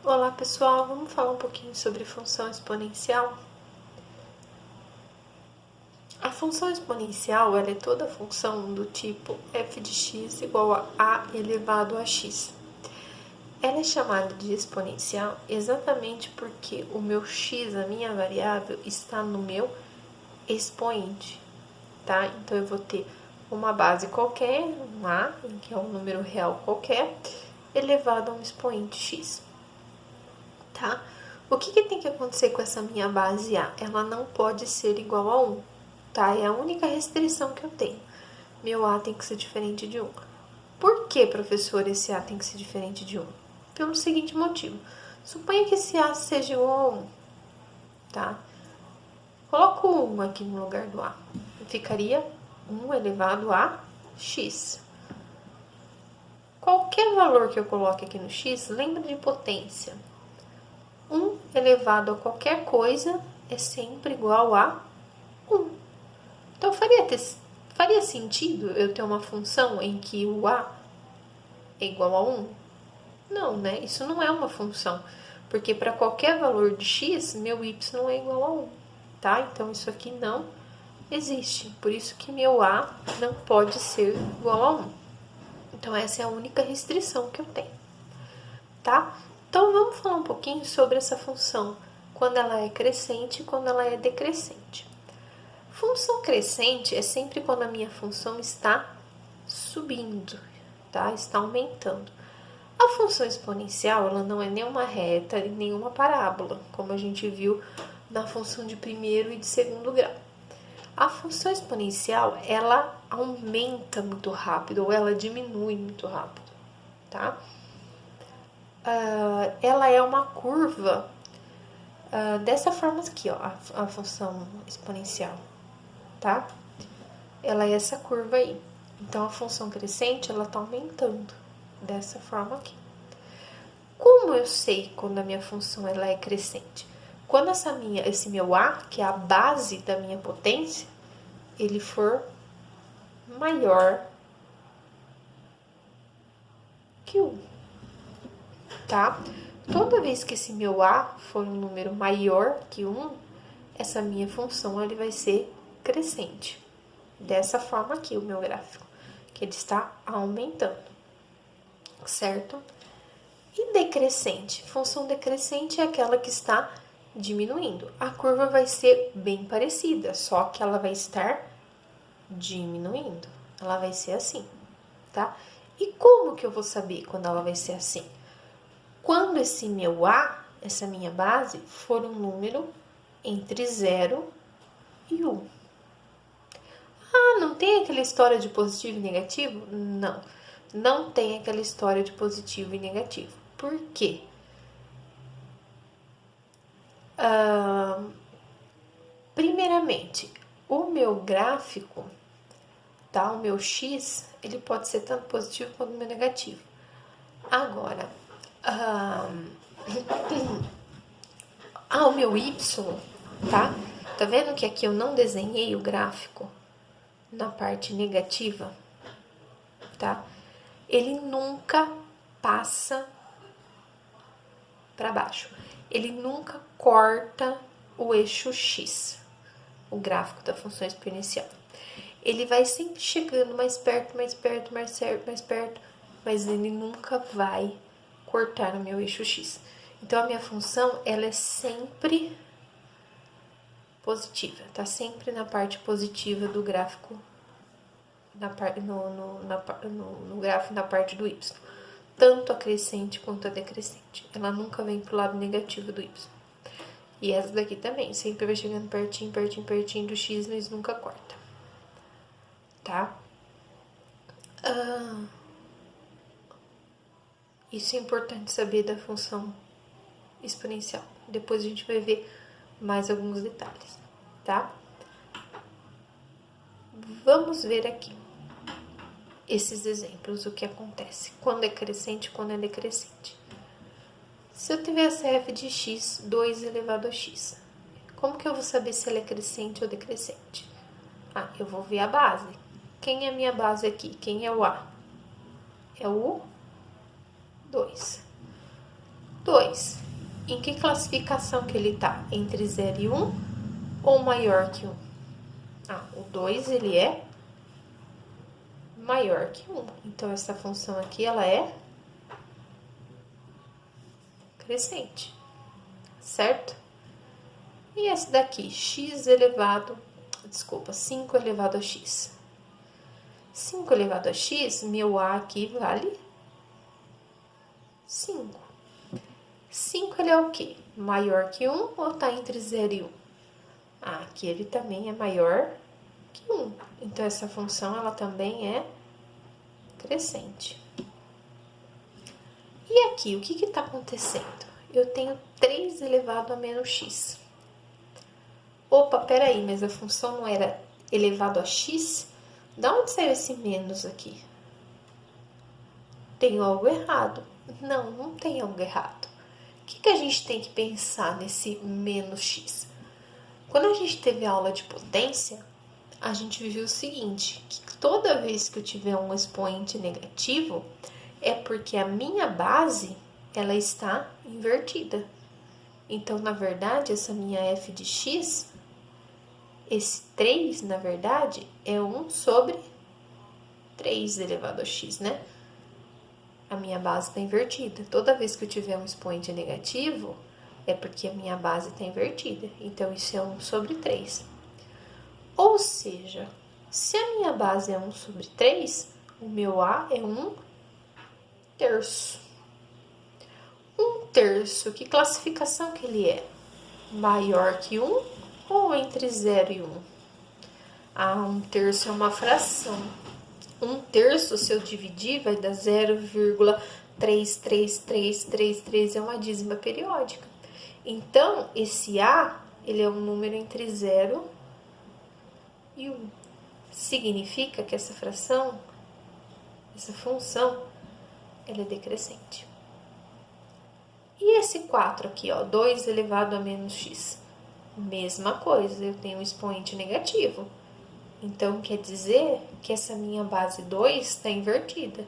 Olá pessoal, vamos falar um pouquinho sobre função exponencial? A função exponencial ela é toda função do tipo f de x igual a elevado a x. Ela é chamada de exponencial exatamente porque o meu x, a minha variável, está no meu expoente, tá? Então eu vou ter uma base qualquer, um a, que é um número real qualquer, elevado a um expoente x. Tá? O que tem que acontecer com essa minha base A? Ela não pode ser igual a 1, tá? É a única restrição que eu tenho. Meu A tem que ser diferente de 1. Por que, professor, esse A tem que ser diferente de 1? Pelo seguinte motivo. Suponha que esse A seja igual a 1, tá? Coloco o 1 aqui no lugar do A. Ficaria 1 elevado a x. Qualquer valor que eu coloque aqui no x, lembra de potência. 1 elevado a qualquer coisa é sempre igual a 1. Então, faria sentido eu ter uma função em que o a é igual a 1? Não, né? Isso não é uma função. Porque para qualquer valor de x, meu y é igual a 1. Tá? Então, isso aqui não existe. Por isso que meu a não pode ser igual a 1. Então, essa é a única restrição que eu tenho. Tá? Então, vamos falar um pouquinho sobre essa função, quando ela é crescente e quando ela é decrescente. Função crescente é sempre quando a minha função está subindo, tá? Está aumentando. A função exponencial, ela não é nenhuma reta e nenhuma parábola, como a gente viu na função de primeiro e de segundo grau. A função exponencial, ela aumenta muito rápido ou ela diminui muito rápido, tá? Ela é uma curva dessa forma aqui, ó, a função exponencial, tá? Ela é essa curva aí. Então, a função crescente, ela tá aumentando dessa forma aqui. Como eu sei quando a minha função ela é crescente? Quando esse meu A, que é a base da minha potência, ele for maior que 1, tá? Toda vez que esse meu A for um número maior que 1, essa minha função ele vai ser crescente. Dessa forma aqui, o meu gráfico, que ele está aumentando, certo? E decrescente? Função decrescente é aquela que está diminuindo. A curva vai ser bem parecida, só que ela vai estar diminuindo. Ela vai ser assim, tá? E como que eu vou saber quando ela vai ser assim? Quando esse meu A, essa minha base, for um número entre 0 e 1. Ah, não tem aquela história de positivo e negativo? Não, não tem aquela história de positivo e negativo. Por quê? Primeiramente, o meu gráfico, tá? O meu x, ele pode ser tanto positivo quanto negativo. Agora, o meu y, tá? Tá vendo que aqui eu não desenhei o gráfico na parte negativa, tá? Ele nunca passa para baixo. Ele nunca corta o eixo x, o gráfico da função exponencial. Ele vai sempre chegando mais perto, mais perto, mais perto, mas ele nunca vai cortar no meu eixo x. Então, a minha função, ela é sempre positiva, tá sempre na parte positiva do gráfico, no gráfico na parte do y. Tanto a crescente quanto a decrescente. Ela nunca vem pro lado negativo do y. E essa daqui também, sempre vai chegando pertinho, pertinho, pertinho do x, mas nunca corta. Tá? Isso é importante saber da função exponencial. Depois a gente vai ver mais alguns detalhes, tá? Vamos ver aqui esses exemplos, o que acontece quando é crescente e quando é decrescente. Se eu tivesse f de x, 2 elevado a x, como que eu vou saber se ela é crescente ou decrescente? Eu vou ver a base. Quem é a minha base aqui? Quem é o A? É o 2. 2. Em que classificação que ele tá? Entre 0 e 1 ou maior que 1? O 2, ele é maior que 1. Então, essa função aqui, ela é crescente, certo? E esse daqui, 5 elevado a x. 5 elevado a x, meu a aqui vale 5. 5, ele é o quê? Maior que 1 ou tá entre 0 e 1? Aqui ele também é maior que 1. Então, essa função, ela também é crescente. E aqui, o que está acontecendo? Eu tenho 3 elevado a menos x. Opa, peraí, mas a função não era elevado a x? Da onde saiu esse menos aqui? Tem algo errado. Não, não tem algo errado. O que a gente tem que pensar nesse menos x? Quando a gente teve aula de potência, a gente viu o seguinte, que toda vez que eu tiver um expoente negativo, é porque a minha base, ela está invertida. Então, na verdade, essa minha f de x, esse 3, na verdade, é 1 sobre 3 elevado a x, né? A minha base está invertida. Toda vez que eu tiver um expoente negativo, é porque a minha base está invertida. Então, isso é 1 sobre 3. Ou seja, se a minha base é 1 sobre 3, o meu a é 1 terço. 1 terço, que classificação que ele é? Maior que 1 ou entre 0 e 1? 1 terço é uma fração. 1 terço, se eu dividir, vai dar 0,33333, é uma dízima periódica. Então, esse a, ele é um número entre 0 e 1. Significa que essa fração, essa função, ela é decrescente. E esse 4 aqui, 2 elevado a menos x? Mesma coisa, eu tenho um expoente negativo. Então, quer dizer que essa minha base 2 está invertida.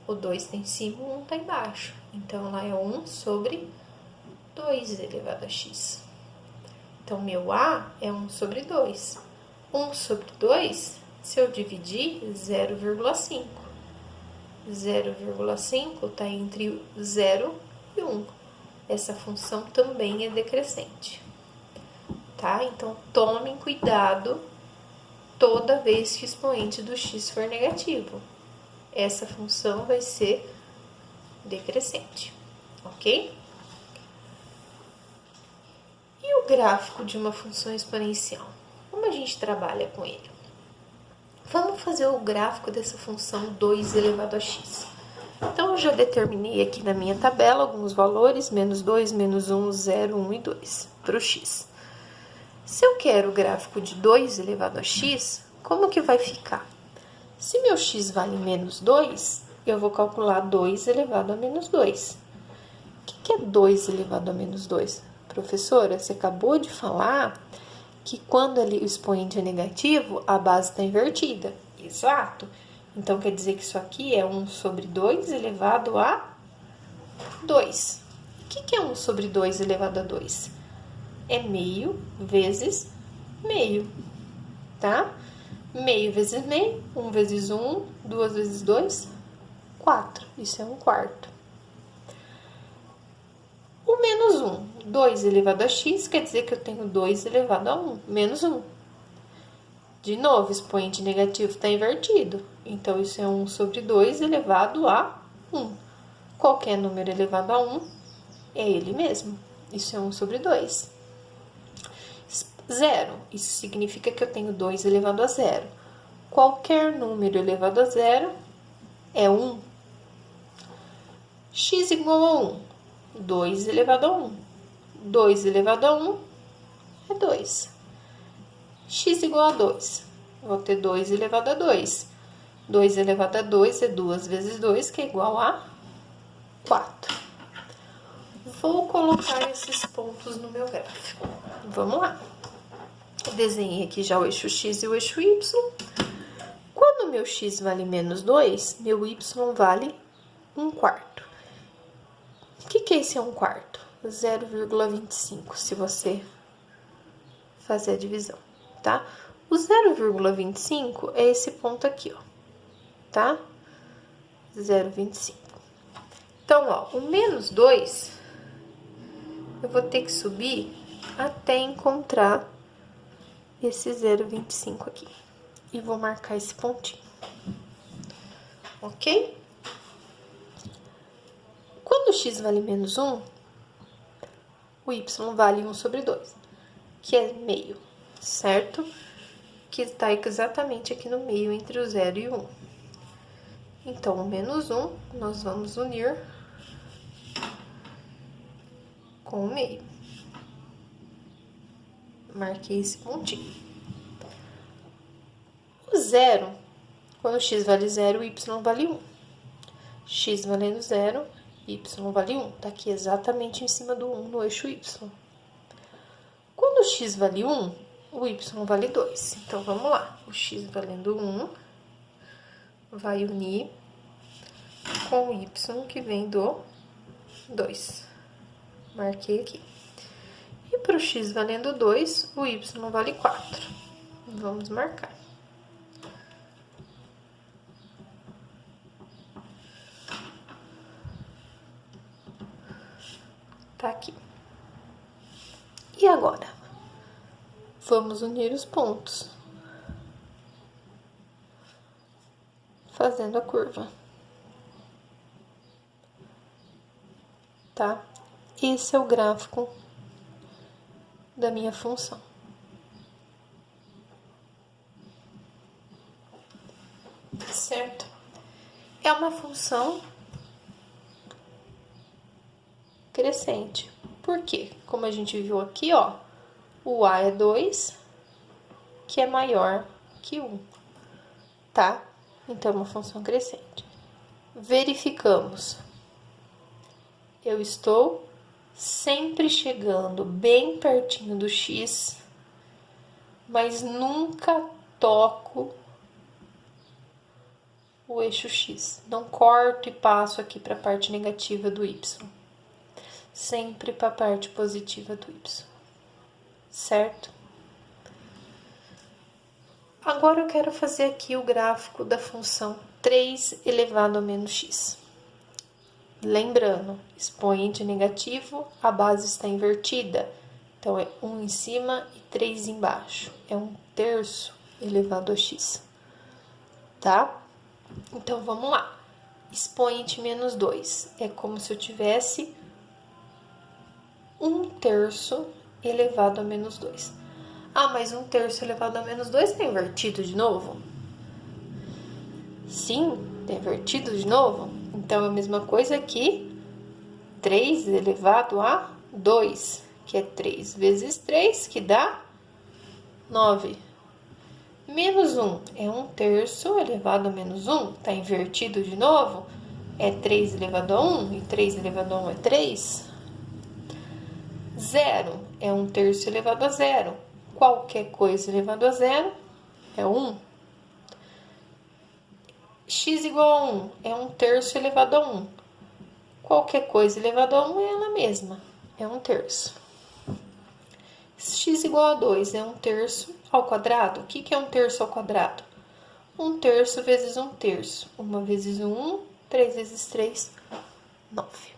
O 2 está em cima, o 1 está embaixo. Então, ela é 1 sobre 2 elevado a x. Então, meu a é 1 sobre 2. 1 sobre 2, se eu dividir, 0,5. 0,5 está entre 0 e 1. Essa função também é decrescente. Tá? Então, tomem cuidado toda vez que o expoente do x for negativo. Essa função vai ser decrescente, ok? E o gráfico de uma função exponencial? Como a gente trabalha com ele? Vamos fazer o gráfico dessa função 2 elevado a x. Então, eu já determinei aqui na minha tabela alguns valores, menos 2, menos 1, 0, 1 e 2, para o x. Se eu quero o gráfico de 2 elevado a x, como que vai ficar? Se meu x vale menos 2, eu vou calcular 2 elevado a menos 2. O que é 2 elevado a menos 2? Professora, você acabou de falar que quando ali o expoente é negativo, a base está invertida. Exato. Então, quer dizer que isso aqui é 1 sobre 2 elevado a 2. O que é 1 sobre 2 elevado a 2? É meio vezes meio, tá? Meio vezes meio, 1 vezes 1, 2 vezes 2, 4. Isso é 1/4. O menos 1, 2 elevado a x, quer dizer que eu tenho 2 elevado a 1, menos 1. De novo, expoente negativo está invertido. Então, isso é 1 sobre 2 elevado a 1. Qualquer número elevado a 1 é ele mesmo. Isso é 1 sobre 2. 0, isso significa que eu tenho 2 elevado a 0. Qualquer número elevado a 0 é 1. X igual a 1, 2 elevado a 1. 2 elevado a 1 é 2. X igual a 2, vou ter 2 elevado a 2. 2 elevado a 2 é 2 vezes 2, que é igual a 4. Vou colocar esses pontos no meu gráfico. Vamos lá. Desenhei aqui já o eixo x e o eixo y. Quando meu x vale menos 2, meu y vale 1/4. O que é esse 1/4? 0,25, se você fazer a divisão, tá? O 0,25 é esse ponto aqui, ó, tá? 0,25. Então, ó, o menos 2, eu vou ter que subir até encontrar esse 0,25 aqui. E vou marcar esse pontinho. Ok? Quando x vale menos 1, o y vale 1 sobre 2, que é meio, certo? Que está exatamente aqui no meio entre o 0 e o 1. Então, o menos 1, nós vamos unir com o meio. Marquei esse pontinho. O 0, quando x vale 0, o y vale 1. X valendo 0, y vale 1. Tá aqui exatamente em cima do 1 no eixo y. Quando x vale 1, o y vale 2. Então, vamos lá. O x valendo 1 vai unir com o y que vem do 2. Marquei aqui. E para o x valendo 2, o y vale 4. Vamos marcar. Tá aqui. E agora? Vamos unir os pontos. Fazendo a curva. Tá? Esse é o gráfico da minha função. Certo? É uma função crescente. Por quê? Como a gente viu aqui, ó, o a é 2, que é maior que 1, tá? Então, é uma função crescente. Verificamos. Eu estou sempre chegando bem pertinho do x, mas nunca toco o eixo x. Não corto e passo aqui para a parte negativa do y. Sempre para a parte positiva do y. Certo? Agora eu quero fazer aqui o gráfico da função 3 elevado a menos x. Lembrando, expoente negativo, a base está invertida. Então, é 1 em cima e 3 embaixo. É 1/3 elevado a x. Tá? Então, vamos lá. Expoente menos 2. É como se eu tivesse 1/3 elevado a menos 2. Ah, mas 1/3 elevado a menos 2 está invertido de novo? Sim, está invertido de novo. Então, é a mesma coisa que 3 elevado a 2, que é 3 vezes 3, que dá 9. Menos 1 é 1/3 elevado a menos 1, está invertido de novo. É 3 elevado a 1, e 3 elevado a 1 é 3. 0 é 1/3 elevado a 0. Qualquer coisa elevado a 0 é 1. X igual a 1 é 1/3 elevado a 1. Qualquer coisa elevado a 1 é ela mesma, é 1/3. X igual a 2 é 1/3 ao quadrado. O que é 1/3 ao quadrado? 1/3 vezes 1/3. 1 vezes 1, 3 vezes 3, 9.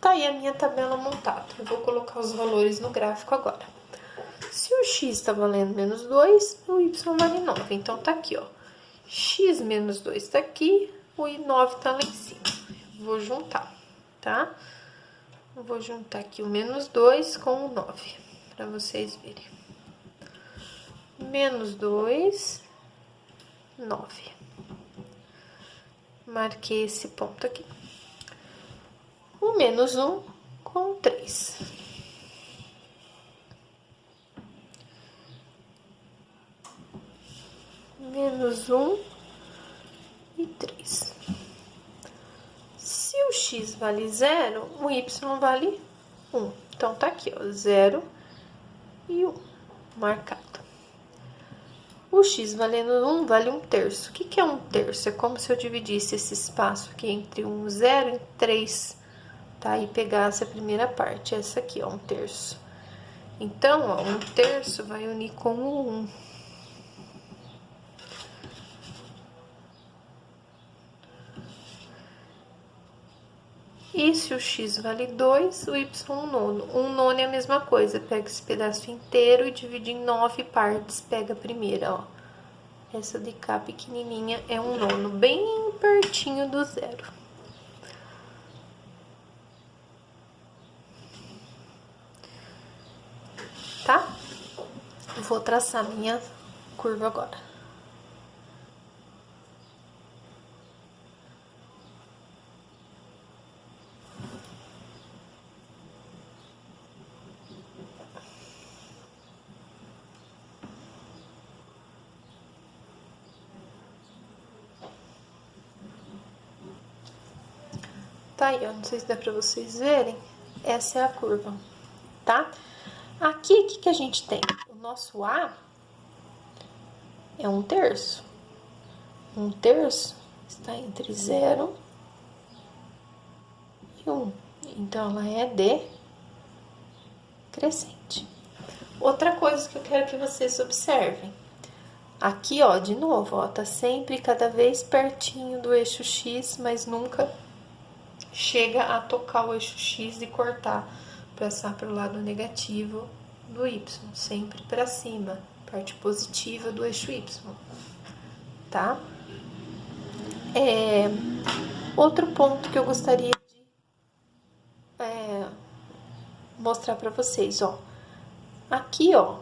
Tá aí a minha tabela montada. Eu vou colocar os valores no gráfico agora. Se o x está valendo menos 2, o y vale 9. Então, tá aqui, ó. X menos 2 tá aqui, o 9 tá lá em cima. Vou juntar, tá? Vou juntar aqui o menos 2 com o 9, para vocês verem. Menos 2, 9. Marquei esse ponto aqui. O menos 1 com 3. Menos 1 e 3. Se o x vale 0, o y vale 1. Então, tá aqui, ó, 0 e 1, marcado. O x valendo 1 vale 1/3. O que é 1/3? É como se eu dividisse esse espaço aqui entre 1 e 0 em 3 tá? E pegar essa primeira parte, essa aqui, ó, 1/3. Então, ó, 1/3 vai unir com o 1. E se o x vale 2, o y 1/9. 1/9 é a mesma coisa, pega esse pedaço inteiro e divide em 9 partes, pega a primeira, ó. Essa de cá pequenininha é 1/9, bem pertinho do zero. Tá? Vou traçar minha curva agora. Tá aí, ó, não sei se dá pra vocês verem, essa é a curva, tá? Aqui, o que a gente tem? O nosso A é 1/3. 1/3 está entre 0 e 1. Então, ela é decrescente. Outra coisa que eu quero que vocês observem. Aqui, ó, de novo, ó, tá sempre cada vez pertinho do eixo X, mas nunca chega a tocar o eixo X e cortar, passar para o lado negativo do Y, sempre para cima, parte positiva do eixo Y, tá? Outro ponto que eu gostaria de mostrar para vocês, ó. Aqui, ó,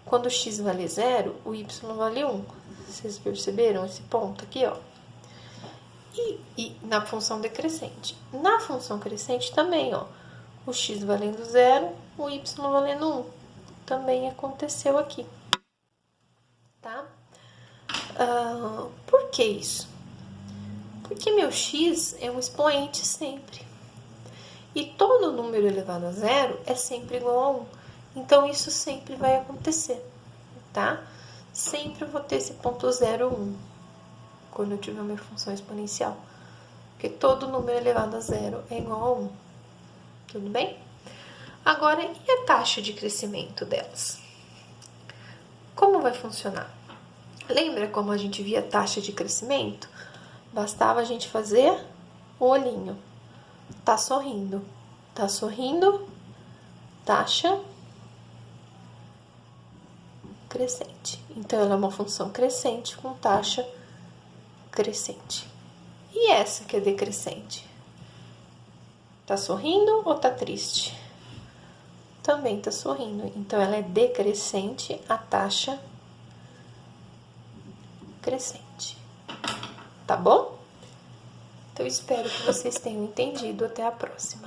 quando o X vale 0, o Y vale 1. Vocês perceberam esse ponto aqui, ó? E na função decrescente. Na função crescente também, ó. O x valendo 0, o y valendo 1. Também aconteceu aqui. Tá? Por que isso? Porque meu x é um expoente sempre. E todo número elevado a 0 é sempre igual a 1. Então, isso sempre vai acontecer. Tá? Sempre vou ter esse ponto 0, 1. Quando eu tiver uma função exponencial. Porque todo número elevado a 0 é igual a 1. Tudo bem? Agora, e a taxa de crescimento delas? Como vai funcionar? Lembra como a gente via a taxa de crescimento? Bastava a gente fazer o olhinho. Tá sorrindo. Tá sorrindo. Taxa crescente. Então, ela é uma função crescente com taxa crescente. E essa que é decrescente? Tá sorrindo ou tá triste? Também tá sorrindo. Então, ela é decrescente a taxa crescente. Tá bom? Então, espero que vocês tenham entendido. Até a próxima.